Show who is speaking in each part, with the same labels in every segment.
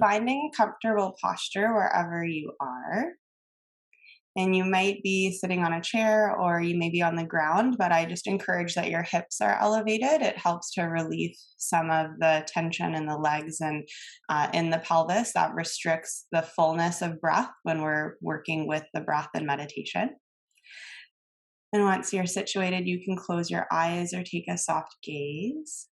Speaker 1: finding a comfortable posture wherever you are. And you might be sitting on a chair or you may be on the ground, but I just encourage that your hips are elevated. It helps to relieve some of the tension in the legs and in the pelvis that restricts the fullness of breath when we're working with the breath and meditation. And once you're situated, you can close your eyes or take a soft gaze.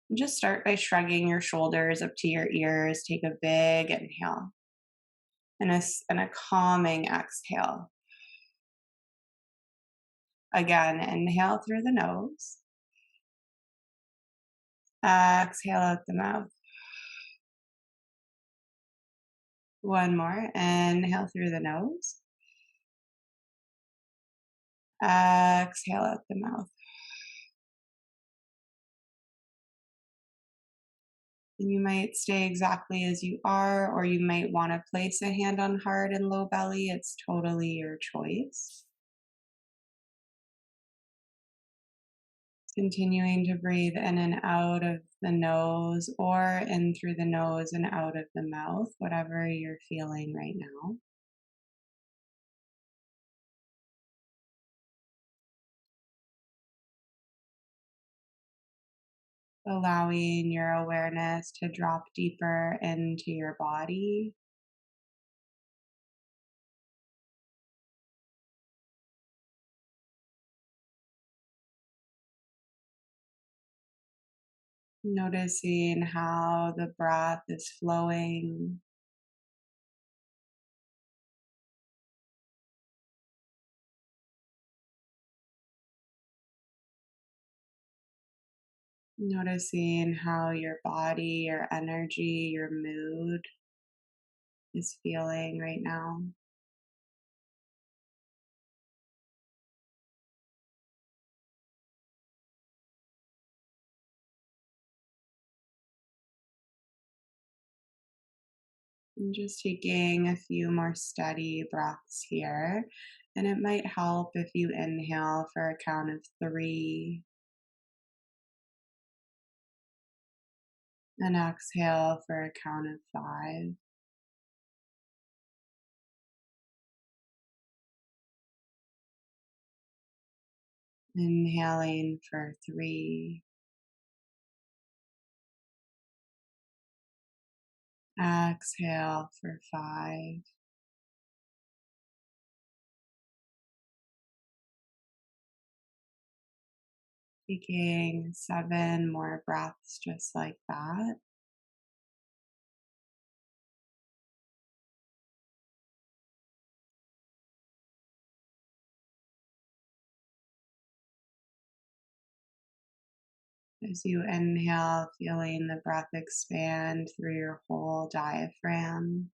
Speaker 1: And just start by shrugging your shoulders up to your ears. Take a big inhale and a calming exhale. Again, inhale through the nose, exhale out the mouth. One more, inhale through the nose, exhale out the mouth. And you might stay exactly as you are, or you might want to place a hand on heart and low belly. It's totally your choice. Continuing to breathe in and out of the nose or in through the nose and out of the mouth, whatever you're feeling right now. Allowing your awareness to drop deeper into your body. Noticing how the breath is flowing. Noticing how your body, your energy, your mood is feeling right now. And just taking a few more steady breaths here. And it might help if you inhale for a count of 3 and exhale for a count of 5. Inhaling for 3, exhale for 5. Taking 7 more breaths just like that. As you inhale, feeling the breath expand through your whole diaphragm.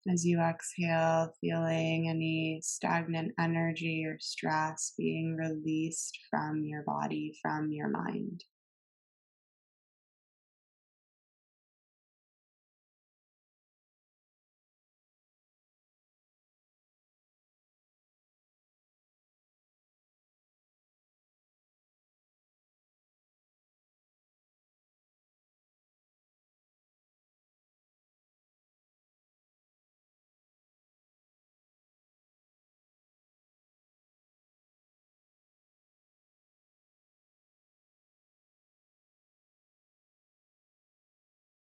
Speaker 1: As you exhale, feeling any stagnant energy or stress being released from your body, from your mind.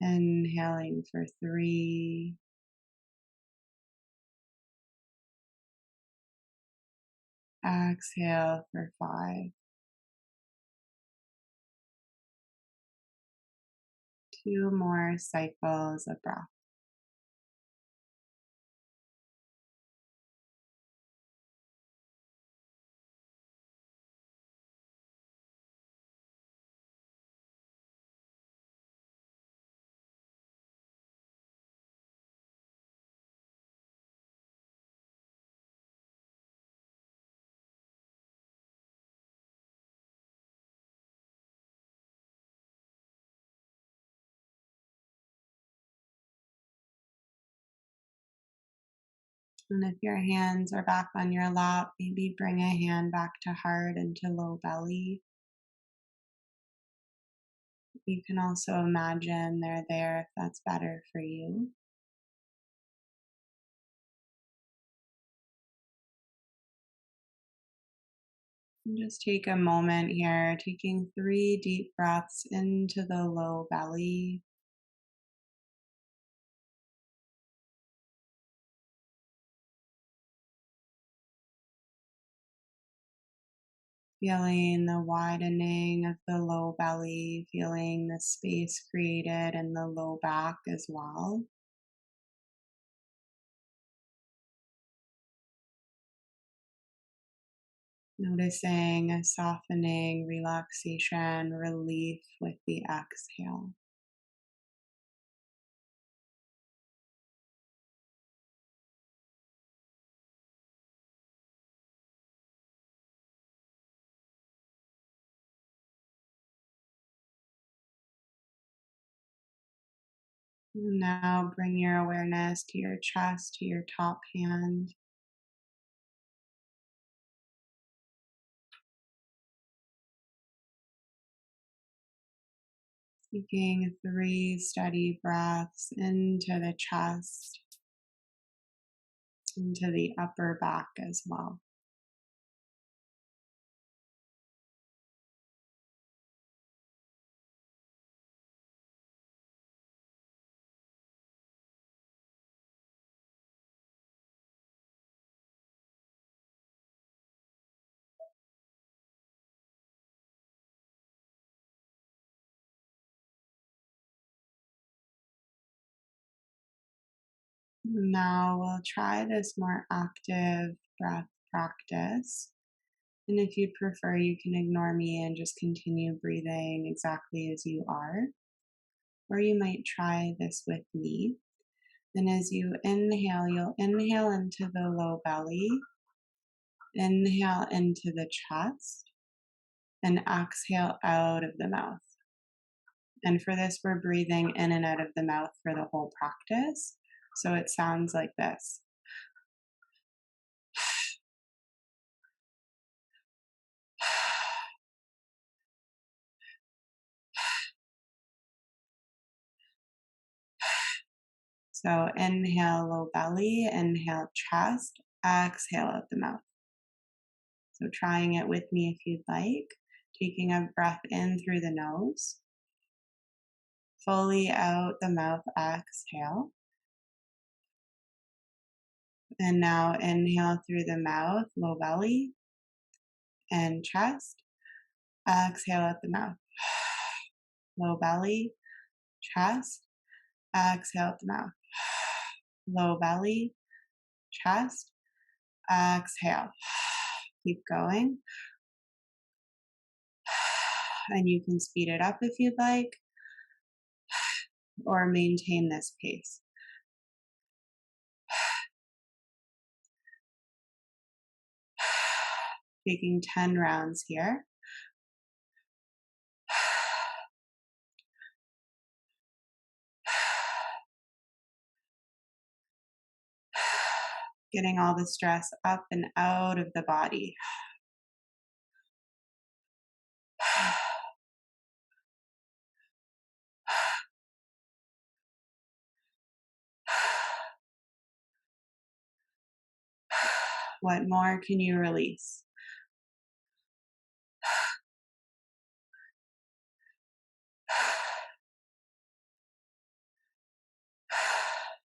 Speaker 1: Inhaling for 3, exhale for 5. 2 more cycles of breath. And if your hands are back on your lap, maybe bring a hand back to heart and to low belly. You can also imagine they're there if that's better for you. And just take a moment here, taking 3 deep breaths into the low belly. Feeling the widening of the low belly, feeling the space created in the low back as well. Noticing a softening, relaxation, relief with the exhale. And now bring your awareness to your chest, to your top hand. Taking 3 steady breaths into the chest, into the upper back as well. Now we'll try this more active breath practice. And if you prefer, you can ignore me and just continue breathing exactly as you are. Or you might try this with me. And as you inhale, you'll inhale into the low belly, inhale into the chest, and exhale out of the mouth. And for this, we're breathing in and out of the mouth for the whole practice. So it sounds like this. So inhale, low belly, inhale, chest, exhale out the mouth. So trying it with me if you'd like. Taking a breath in through the nose, fully out the mouth, exhale. And now inhale through the mouth, low belly and chest. Exhale out the mouth. Low belly, chest. Exhale out the mouth. Low belly, chest. Exhale. Keep going. And you can speed it up if you'd like, or maintain this pace. Taking 10 rounds here. Getting all the stress up and out of the body. What more can you release?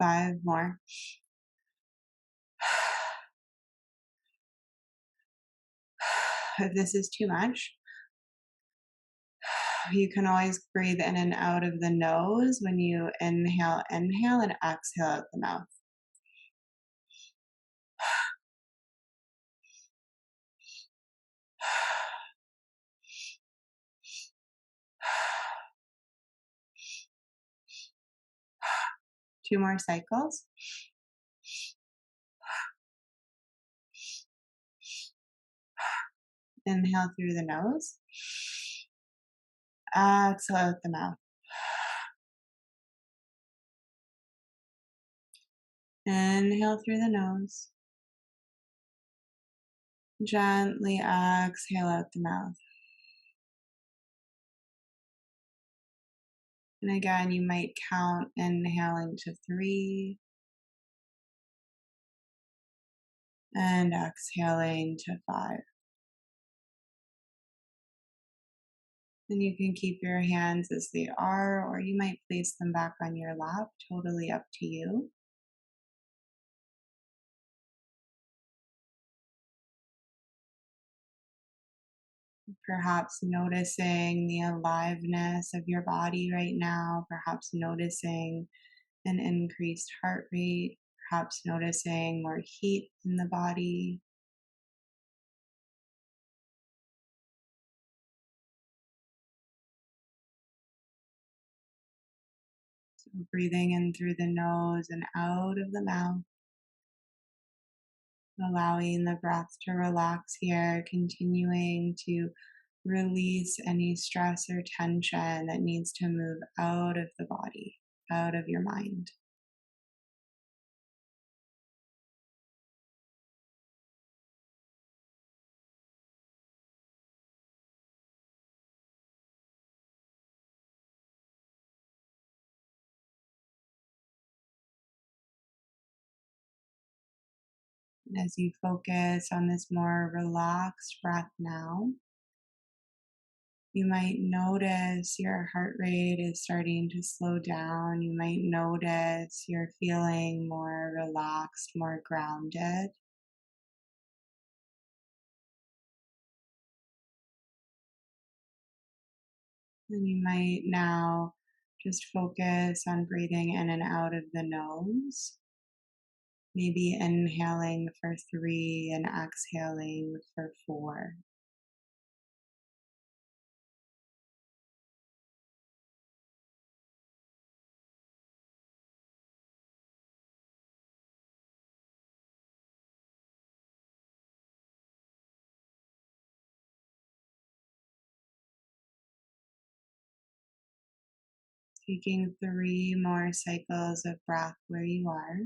Speaker 1: 5 more. If this is too much, you can always breathe in and out of the nose when you inhale, inhale, and exhale out the mouth. Two more cycles. Inhale through the nose. Exhale out the mouth. Inhale through the nose. Gently exhale out the mouth. And again, you might count inhaling to 3 and exhaling to 5. And you can keep your hands as they are, or you might place them back on your lap, totally up to you. Perhaps noticing the aliveness of your body right now, perhaps noticing an increased heart rate, perhaps noticing more heat in the body. So breathing in through the nose and out of the mouth, allowing the breath to relax here, continuing to release any stress or tension that needs to move out of the body, out of your mind. And as you focus on this more relaxed breath now, you might notice your heart rate is starting to slow down. You might notice you're feeling more relaxed, more grounded. And you might now just focus on breathing in and out of the nose. Maybe inhaling for 3 and exhaling for 4. Taking 3 more cycles of breath where you are.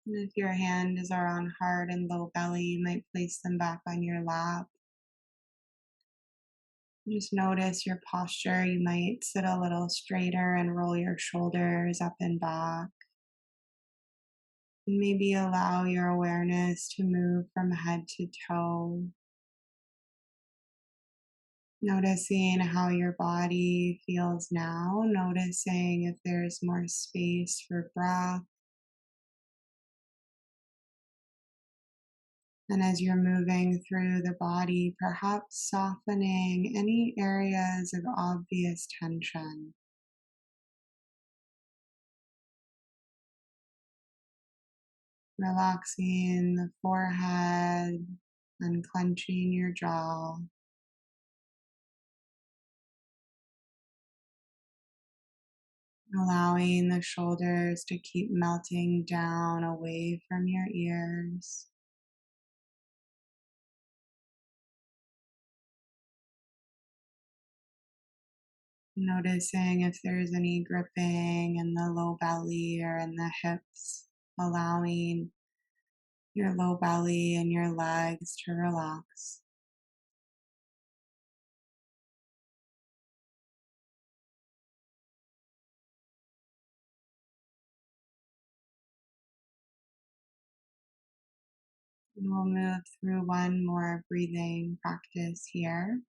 Speaker 1: And if your hands are on heart and low belly, you might place them back on your lap. Just notice your posture. You might sit a little straighter and roll your shoulders up and back. Maybe allow your awareness to move from head to toe, noticing how your body feels now, noticing if there's more space for breath. And as you're moving through the body, perhaps softening any areas of obvious tension, relaxing the forehead, unclenching your jaw, allowing the shoulders to keep melting down away from your ears. Noticing if there's any gripping in the low belly or in the hips, allowing your low belly and your legs to relax. And we'll move through one more breathing practice here.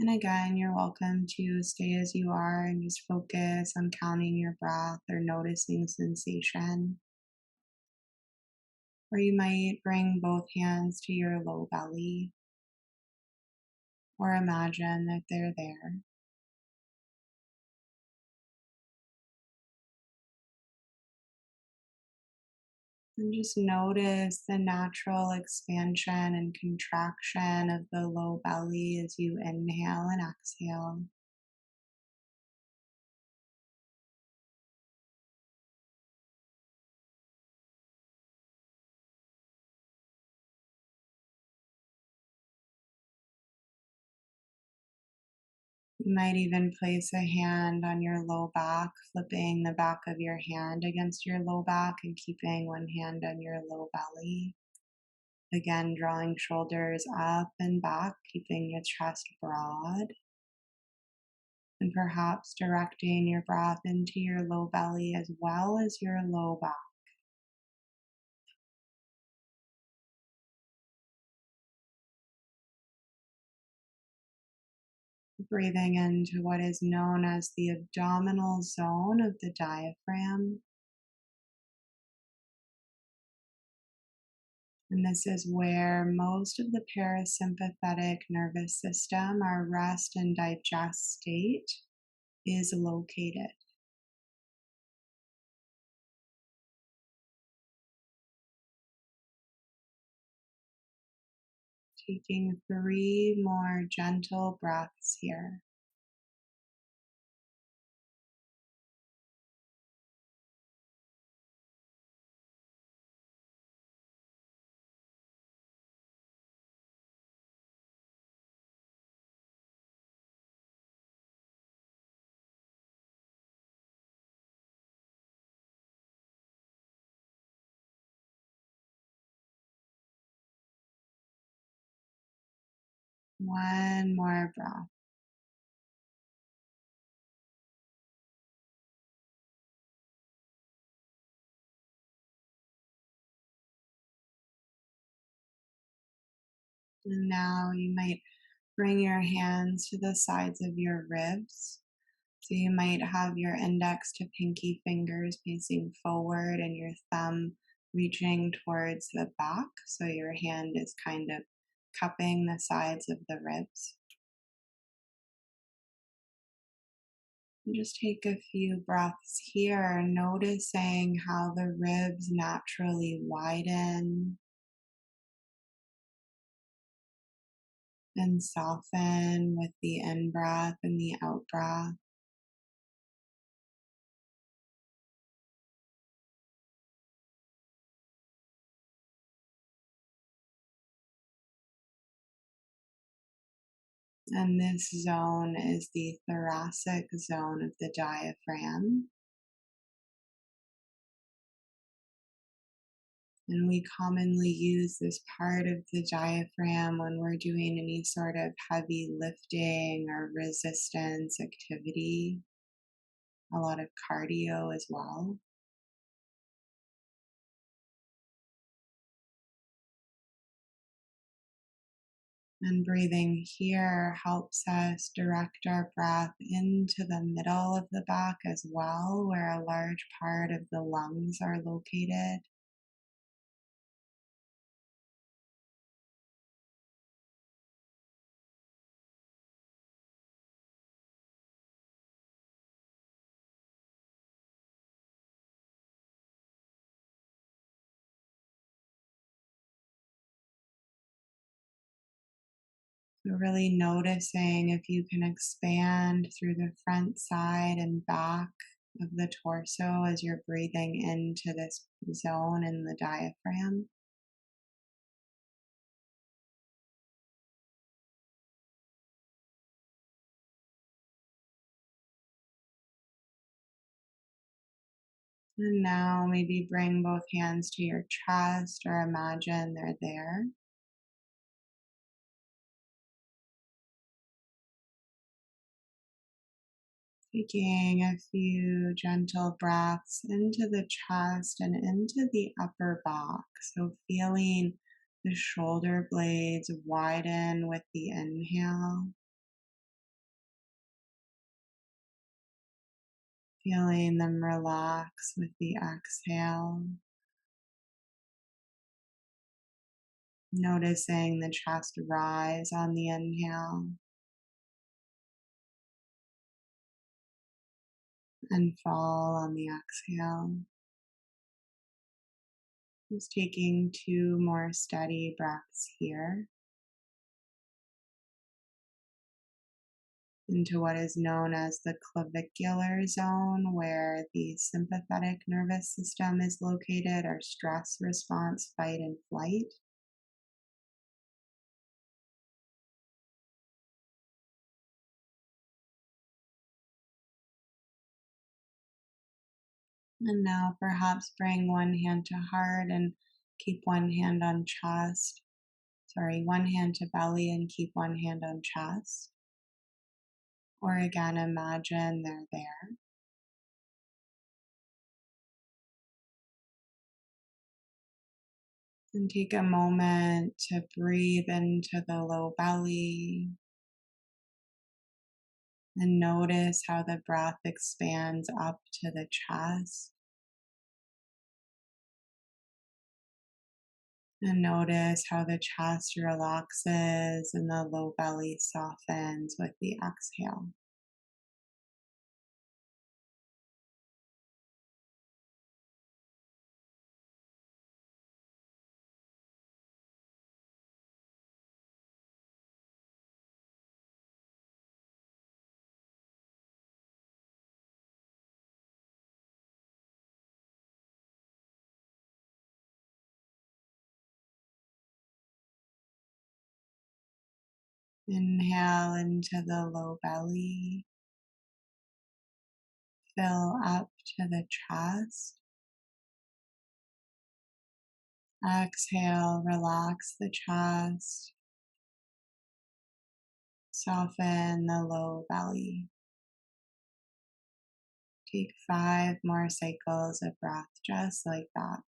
Speaker 1: And again, you're welcome to stay as you are and just focus on counting your breath or noticing sensation. Or you might bring both hands to your low belly or imagine that they're there. And just notice the natural expansion and contraction of the low belly as you inhale and exhale. You might even place a hand on your low back, flipping the back of your hand against your low back and keeping one hand on your low belly. Again, drawing shoulders up and back, keeping your chest broad. And perhaps directing your breath into your low belly as well as your low back. Breathing into what is known as the abdominal zone of the diaphragm. And this is where most of the parasympathetic nervous system, our rest and digest state, is located. Taking 3 more gentle breaths here. One more breath. And now you might bring your hands to the sides of your ribs. So you might have your index to pinky fingers facing forward and your thumb reaching towards the back. So your hand is kind of cupping the sides of the ribs. And just take a few breaths here, noticing how the ribs naturally widen and soften with the in breath and the out breath. And this zone is the thoracic zone of the diaphragm. And we commonly use this part of the diaphragm when we're doing any sort of heavy lifting or resistance activity, a lot of cardio as well. And breathing here helps us direct our breath into the middle of the back as well, where a large part of the lungs are located. So really noticing if you can expand through the front, side, and back of the torso as you're breathing into this zone in the diaphragm. And now maybe bring both hands to your chest or imagine they're there. Taking a few gentle breaths into the chest and into the upper back. So feeling the shoulder blades widen with the inhale. Feeling them relax with the exhale. Noticing the chest rise on the inhale and fall on the exhale. Just taking 2 more steady breaths here into what is known as the clavicular zone, where the sympathetic nervous system is located, our stress response, fight and flight. And now perhaps bring one hand to heart and keep one hand on chest. Sorry, one hand to belly and keep one hand on chest. Or again, imagine they're there. And take a moment to breathe into the low belly and notice how the breath expands up to the chest. And notice how the chest relaxes and the low belly softens with the exhale. Inhale into the low belly, fill up to the chest. Exhale, relax the chest, soften the low belly. Take 5 more cycles of breath just like that.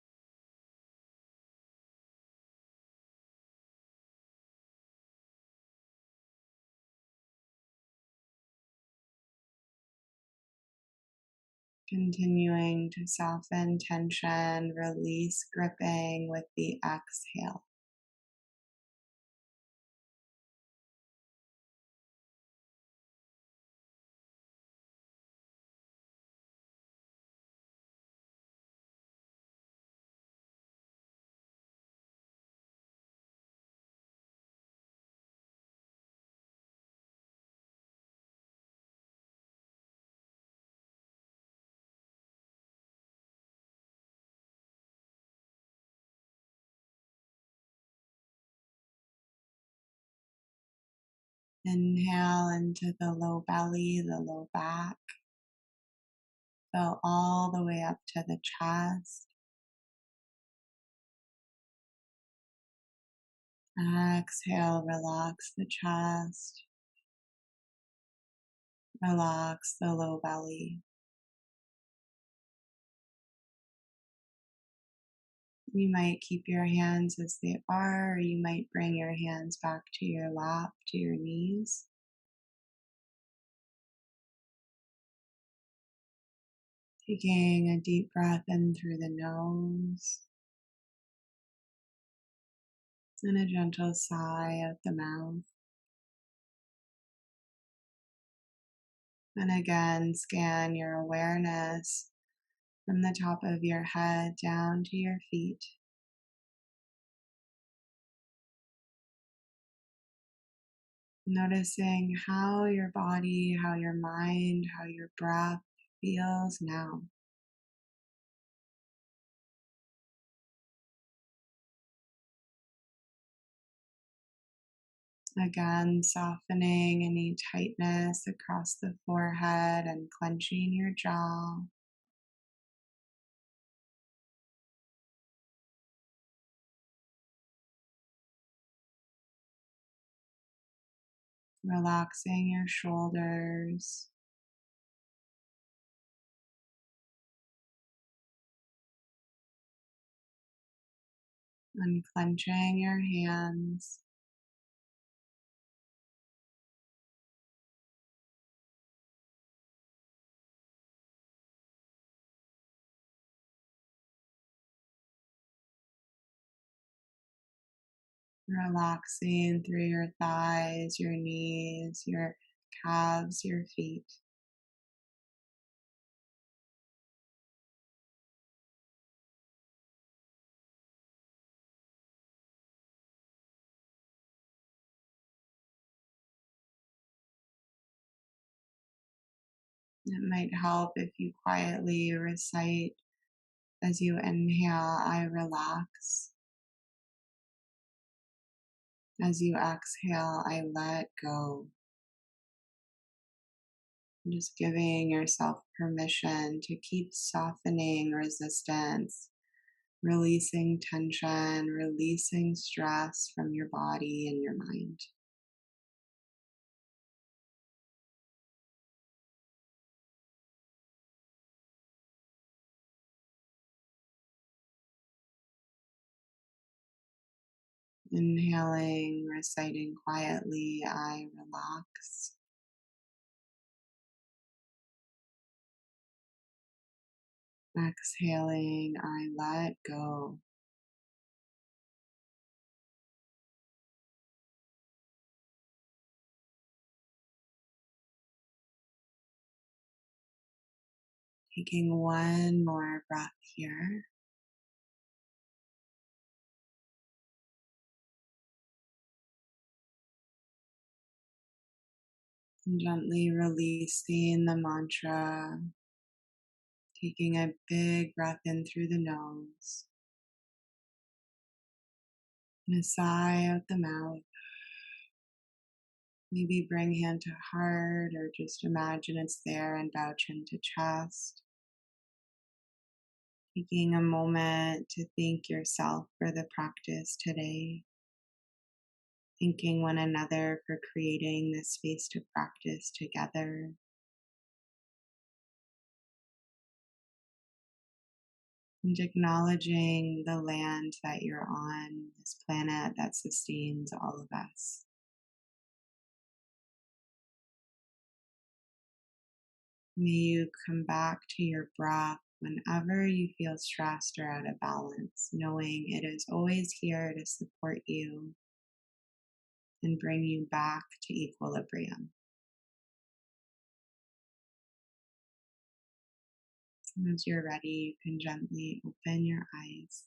Speaker 1: Continuing to soften tension, release gripping with the exhale. Inhale into the low belly, the low back. Fill all the way up to the chest. Exhale, relax the chest. Relax the low belly. You might keep your hands as they are, or you might bring your hands back to your lap, to your knees. Taking a deep breath in through the nose and a gentle sigh out the mouth. And again, scan your awareness from the top of your head down to your feet. Noticing how your body, how your mind, how your breath feels now. Again, softening any tightness across the forehead and clenching your jaw. Relaxing your shoulders. Unclenching your hands. Relaxing through your thighs, your knees, your calves, your feet. It might help if you quietly recite as you inhale, I relax. As you exhale, I let go. Just giving yourself permission to keep softening resistance, releasing tension, releasing stress from your body and your mind. Inhaling, reciting quietly, I relax. Exhaling, I let go. Taking one more breath here. And gently releasing the mantra, taking a big breath in through the nose and a sigh out the mouth. Maybe bring hand to heart or just imagine it's there and bow chin to chest. Taking a moment to thank yourself for the practice today. Thanking one another for creating this space to practice together. And acknowledging the land that you're on, this planet that sustains all of us. May you come back to your breath whenever you feel stressed or out of balance, knowing it is always here to support you and bring you back to equilibrium. And as you're ready, you can gently open your eyes.